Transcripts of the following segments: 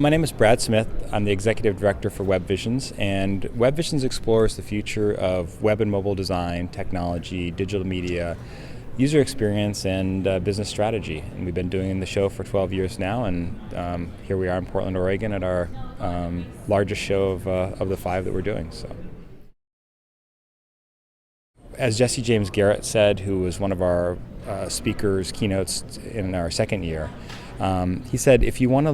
My name is Brad Smith. I'm the Executive Director for WebVisions, and WebVisions explores the future of web and mobile design, technology, digital media, user experience, and business strategy. And we've been doing the show for 12 years now, and here we are in Portland, Oregon at our largest show of the 5 that we're doing. As Jesse James Garrett said, who was one of our speakers, keynotes in our second year, he said, if you want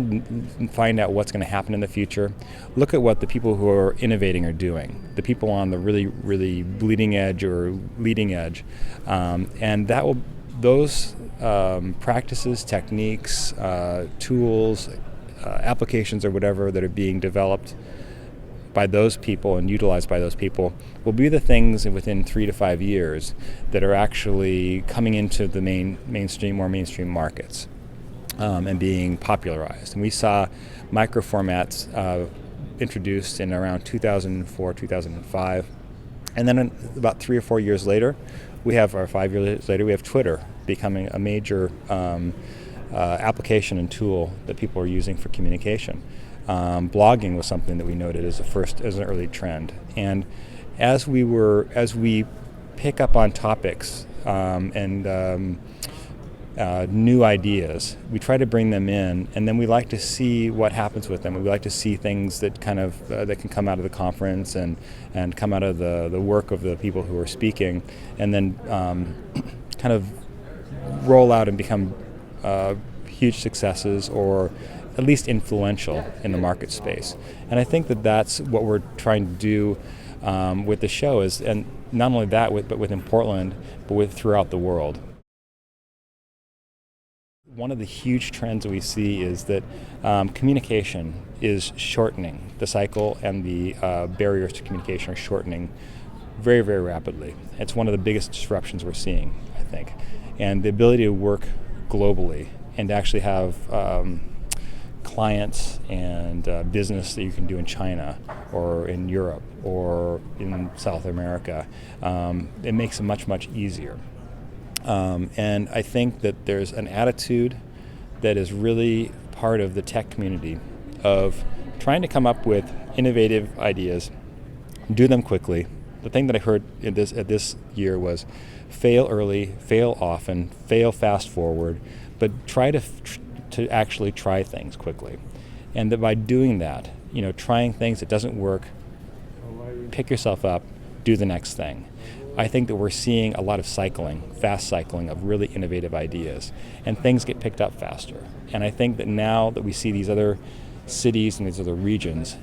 to find out what's going to happen in the future, look at what the people who are innovating are doing, the people on the really, really bleeding edge or leading edge. And those practices, techniques, tools, applications or whatever that are being developed by those people and utilized by those people will be the things within 3 to 5 years that are actually coming into the more mainstream markets and being popularized. And we saw micro formats introduced in around 2004, 2005. And then about 3 or 4 years later, or 5 years later, we have Twitter becoming a major application and tool that people are using for communication. Blogging was something that we noted as an early trend. And as we pick up on topics and new ideas, we try to bring them in, and then we like to see what happens with them. We like to see things that that can come out of the conference and come out of the work of the people who are speaking, and then kind of roll out and become huge successes or at least influential in the market space. And I think that that's what we're trying to do with the show, and not only that, but within Portland, but throughout the world. One of the huge trends that we see is that communication is shortening. The cycle and the barriers to communication are shortening very, very rapidly. It's one of the biggest disruptions we're seeing, I think. And the ability to work globally and to actually have clients and business that you can do in China or in Europe or in South America, it makes it much, much easier. And I think that there's an attitude that is really part of the tech community of trying to come up with innovative ideas, do them quickly. The thing that I heard at this year was fail early, fail often, fail fast forward, but try to actually try things quickly. And that by doing that, trying things that doesn't work, pick yourself up, do the next thing. I think that we're seeing a lot of fast cycling of really innovative ideas, and things get picked up faster. And I think that now that we see these other cities and these other regions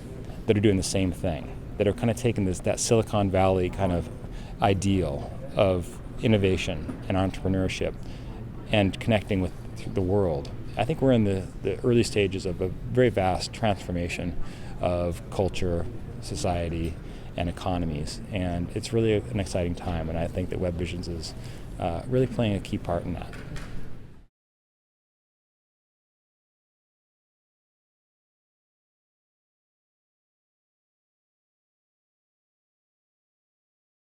that are doing the same thing, that are kind of taking that Silicon Valley kind of ideal of innovation and entrepreneurship and connecting with the world. I think we're in the early stages of a very vast transformation of culture, society, and economies, and it's really an exciting time, and I think that WebVisions is really playing a key part in that.